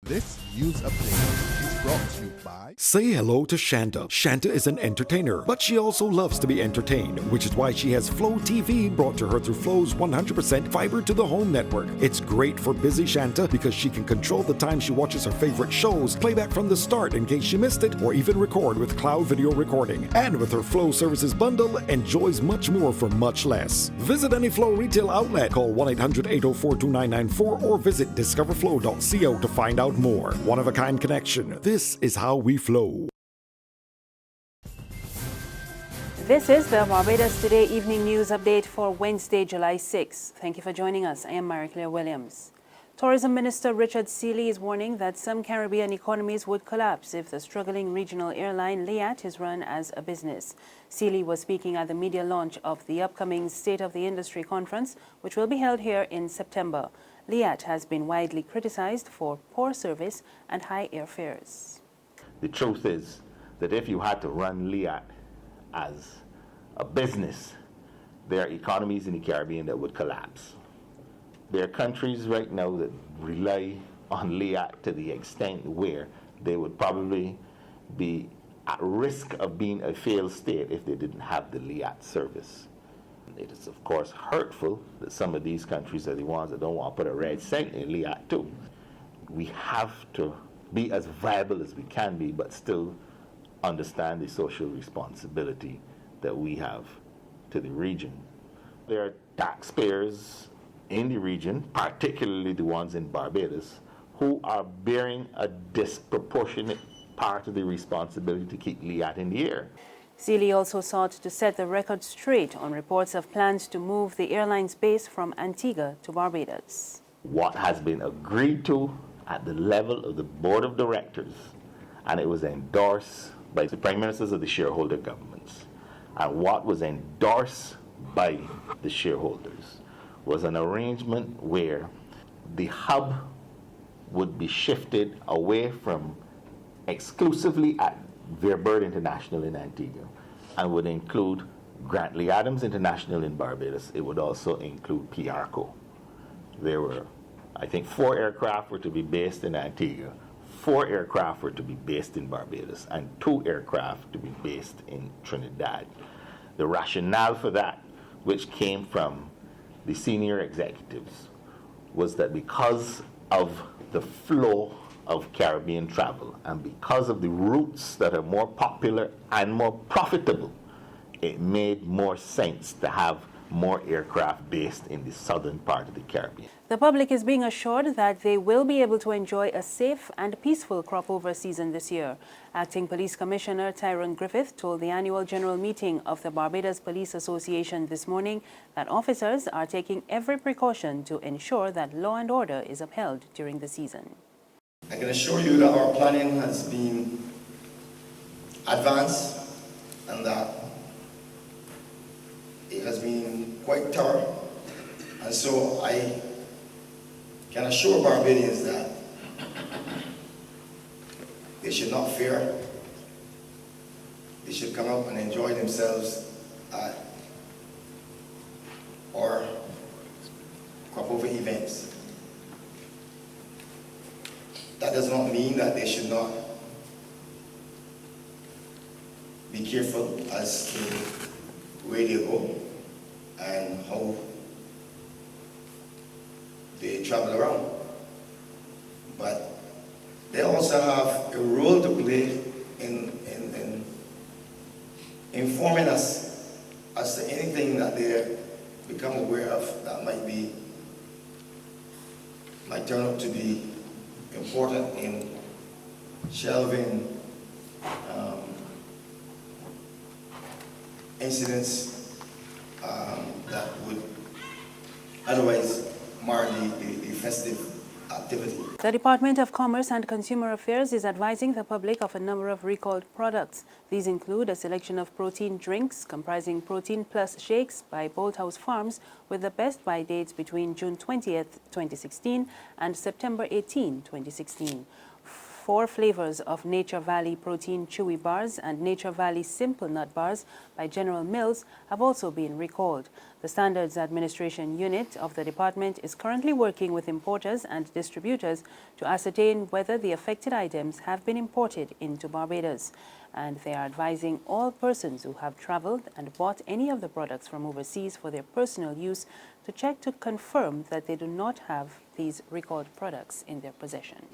This news update is brought to you by... Say hello to Shanta. Shanta is an entertainer, but she also loves to be entertained, which is why she has Flow TV brought to her through Flow's 100% fiber to the home network. It's great for busy Shanta because she can control the time she watches her favorite shows, play back from the start in case she missed it, or even record with cloud video recording. And with her Flow services bundle, enjoys much more for much less. Visit any Flow retail outlet, call 1-800-804-2994 or visit discoverflow.co to find out more. One-of-a-kind connection. This is how we flow. This is the Barbados Today evening news update for Wednesday, July 6. Thank you for joining us. I am Marie-Claire Williams. Tourism Minister Richard Seeley is warning that some Caribbean economies would collapse if the struggling regional airline LIAT is run as a business. Seeley was speaking at the media launch of the upcoming State of the Industry conference, which will be held here in September. LIAT has been widely criticized for poor service and high airfares. The truth is that if you had to run LIAT as a business, there are economies in the Caribbean that would collapse. There are countries right now that rely on LIAT to the extent where they would probably be at risk of being a failed state if they didn't have the LIAT service. It is, of course, hurtful that some of these countries are the ones that don't want to put a red cent in LIAT too. We have to be as viable as we can be, but still understand the social responsibility that we have to the region. There are taxpayers in the region, particularly the ones in Barbados, who are bearing a disproportionate part of the responsibility to keep LIAT in the air. Seeley also sought to set the record straight on reports of plans to move the airline's base from Antigua to Barbados. What has been agreed to at the level of the board of directors, and it was endorsed by the prime ministers of the shareholder governments, and what was endorsed by the shareholders was an arrangement where the hub would be shifted away from exclusively at Verbird International in Antigua and would include Grantley Adams International in Barbados. It would also include PRCO. There were, I think, 4 aircraft were to be based in Antigua, 4 aircraft were to be based in Barbados, and 2 aircraft to be based in Trinidad. The rationale for that, which came from the senior executives, was that because of the flow of Caribbean travel and because of the routes that are more popular and more profitable, it made more sense to have more aircraft based in the southern part of the Caribbean. The public is being assured that they will be able to enjoy a safe and peaceful crop-over season this year. Acting Police Commissioner Tyrone Griffith told the annual general meeting of the Barbados Police Association this morning that officers are taking every precaution to ensure that law and order is upheld during the season. I can assure you that our planning has been advanced and that it has been quite thorough. And so I can assure Barbadians that they should not fear. They should come out and enjoy themselves at our crop-over events. That does not mean that they should not be careful as to where they go and how they travel around. But they also have a role to play in informing us as to anything that they become aware of that might turn out to be important in shelving incidents that would otherwise mar the festive activity. The Department of Commerce and Consumer Affairs is advising the public of a number of recalled products. These include a selection of protein drinks comprising Protein Plus shakes by Bolthouse Farms with the best buy dates between June 20th, 2016 and September 18, 2016. 4 flavors of Nature Valley Protein Chewy Bars and Nature Valley Simple Nut Bars by General Mills have also been recalled. The Standards Administration Unit of the department is currently working with importers and distributors to ascertain whether the affected items have been imported into Barbados. And they are advising all persons who have traveled and bought any of the products from overseas for their personal use to check to confirm that they do not have these recalled products in their possession.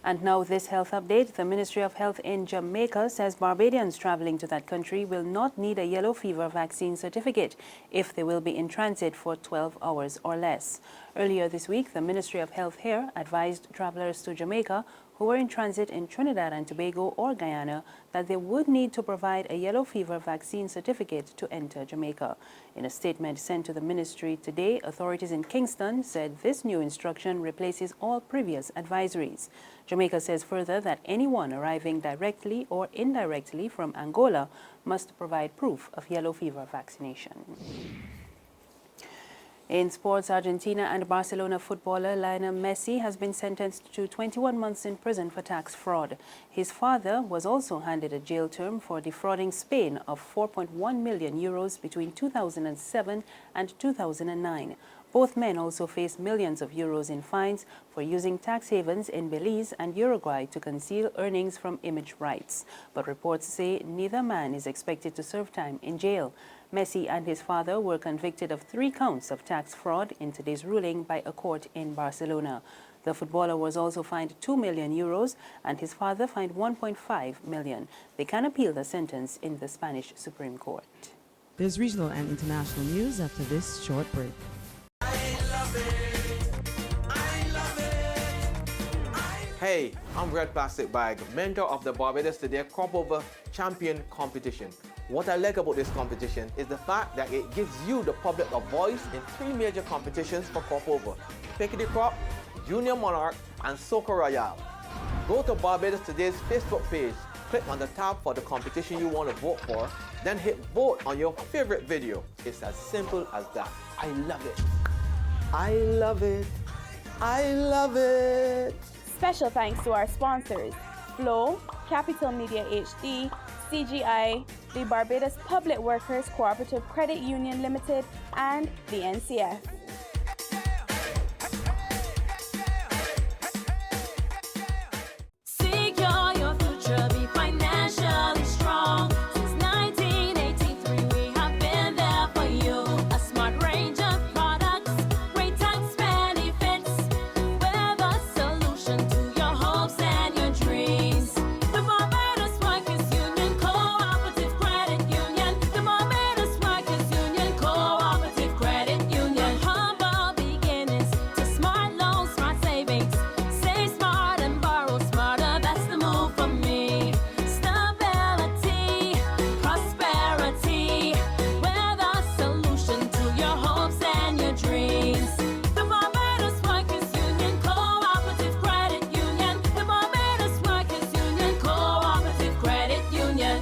And now this health update. The Ministry of Health in Jamaica says Barbadians traveling to that country will not need a yellow fever vaccine certificate if they will be in transit for 12 hours or less. Earlier this week, the Ministry of Health here advised travelers to Jamaica who were in transit in Trinidad and Tobago or Guyana that they would need to provide a yellow fever vaccine certificate to enter Jamaica. In a statement sent to the ministry today, authorities in Kingston said this new instruction replaces all previous advisories. Jamaica says further that anyone arriving directly or indirectly from Angola must provide proof of yellow fever vaccination. In sports, Argentina and Barcelona footballer Lionel Messi has been sentenced to 21 months in prison for tax fraud. His father was also handed a jail term for defrauding Spain of 4.1 million euros between 2007 and 2009. Both men also face millions of euros in fines for using tax havens in Belize and Uruguay to conceal earnings from image rights. But reports say neither man is expected to serve time in jail. Messi and his father were convicted of 3 counts of tax fraud in today's ruling by a court in Barcelona. The footballer was also fined 2 million euros and his father fined 1.5 million. They can appeal the sentence in the Spanish Supreme Court. There's regional and international news after this short break. Hey, I'm Red Plastic Bag, mentor of the Barbados TODAY Crop Over Champion Competition. What I like about this competition is the fact that it gives you, the public, a voice in 3 major competitions for crop over: Pickety Crop, Junior Monarch, and Soca Royale. Go to Barbados TODAY's Facebook page, click on the tab for the competition you want to vote for, then hit vote on your favorite video. It's as simple as that. I love it. I love it. I love it. Special thanks to our sponsors, Flow, Capital Media HD, CGI, the Barbados Public Workers Cooperative Credit Union Limited, and the NCF. Secure your future, be financially strong. Since 1983, we have been there for you. A smart range of products, great tax benefits. We're the solution to your hopes and your dreams. The Barbados Workers Union Cooperative Credit Union. The Barbados Workers Union Cooperative Credit Union. Humble beginnings to smart loans, smart savings. Save smart and borrow smarter. That's the move for me. Stability, prosperity. We're the solution to your hopes and your dreams. The Barbados Workers Union Cooperative Credit Union. The Barbados Workers Union Cooperative Credit Union.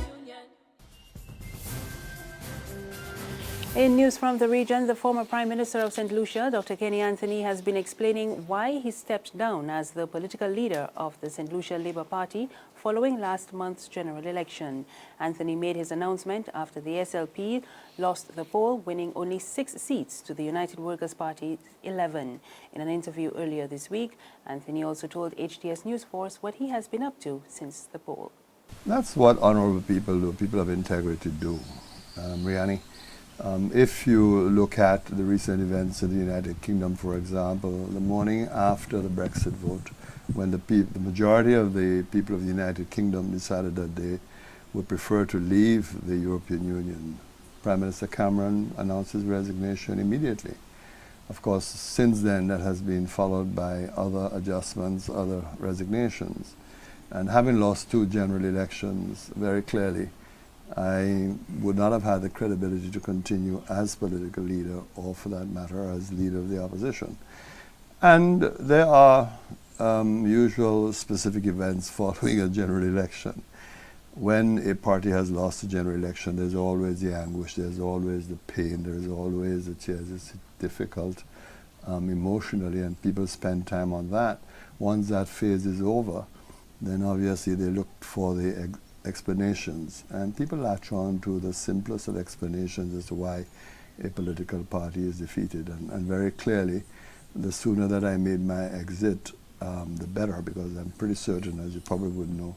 In news from the region, the former Prime Minister of St. Lucia, Dr. Kenny Anthony, has been explaining why he stepped down as the political leader of the St. Lucia Labour Party following last month's general election. Anthony made his announcement after the SLP lost the poll, winning only 6 seats to the United Workers' Party's 11. In an interview earlier this week, Anthony also told HTS News Force what he has been up to since the poll. That's what honorable people do, people of integrity do, Riani. If you look at the recent events in the United Kingdom, for example, the morning after the Brexit vote, when the majority of the people of the United Kingdom decided that they would prefer to leave the European Union, Prime Minister Cameron announced his resignation immediately. Of course, since then, that has been followed by other adjustments, other resignations. And having lost 2 general elections very clearly, I would not have had the credibility to continue as political leader, or for that matter, as leader of the opposition. And there are usual specific events following a general election. When a party has lost a general election, there's always the anguish, there's always the pain, there's always the tears. It's difficult emotionally, and people spend time on that. Once that phase is over, then obviously they looked for the explanations. And people latch on to the simplest of explanations as to why a political party is defeated. And very clearly, the sooner that I made my exit, the better, because I'm pretty certain, as you probably would know,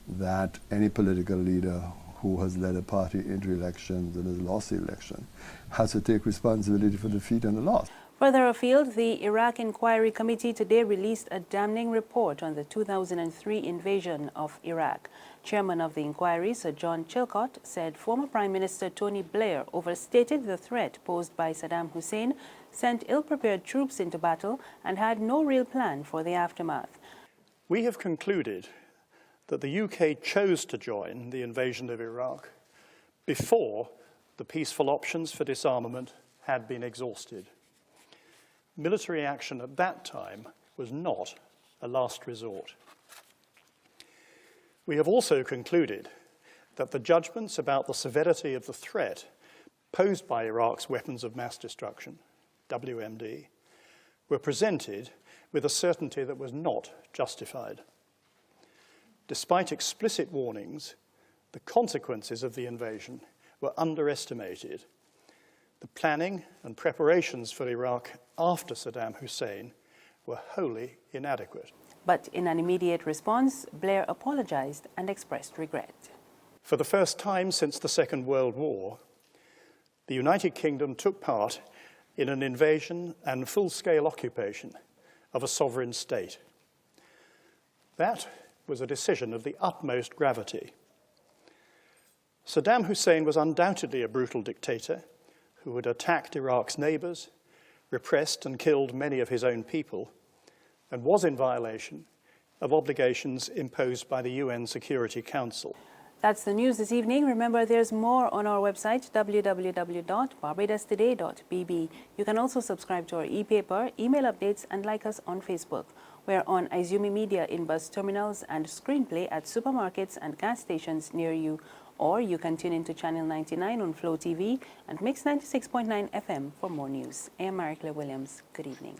that any political leader who has led a party into elections and has lost the election has to take responsibility for defeat and the loss. Further afield, the Iraq Inquiry Committee today released a damning report on the 2003 invasion of Iraq. Chairman of the inquiry, Sir John Chilcot, said former Prime Minister Tony Blair overstated the threat posed by Saddam Hussein, sent ill-prepared troops into battle, and had no real plan for the aftermath. We have concluded that the UK chose to join the invasion of Iraq before the peaceful options for disarmament had been exhausted. Military action at that time was not a last resort. We have also concluded that the judgments about the severity of the threat posed by Iraq's weapons of mass destruction, WMD, were presented with a certainty that was not justified. Despite explicit warnings, the consequences of the invasion were underestimated. The planning and preparations for Iraq after Saddam Hussein were wholly inadequate. But in an immediate response, Blair apologized and expressed regret. For the first time since the Second World War, the United Kingdom took part in an invasion and full-scale occupation of a sovereign state. That was a decision of the utmost gravity. Saddam Hussein was undoubtedly a brutal dictator who had attacked Iraq's neighbors, repressed and killed many of his own people, and was in violation of obligations imposed by the UN Security Council. That's the news this evening. Remember, there's more on our website, www.barbadostoday.bb. You can also subscribe to our e-paper, email updates, and like us on Facebook. We're on Izumi Media in bus terminals and Screenplay at supermarkets and gas stations near you. Or you can tune into Channel 99 on Flow TV and Mix 96.9 FM for more news. I am Maricla Williams. Good evening.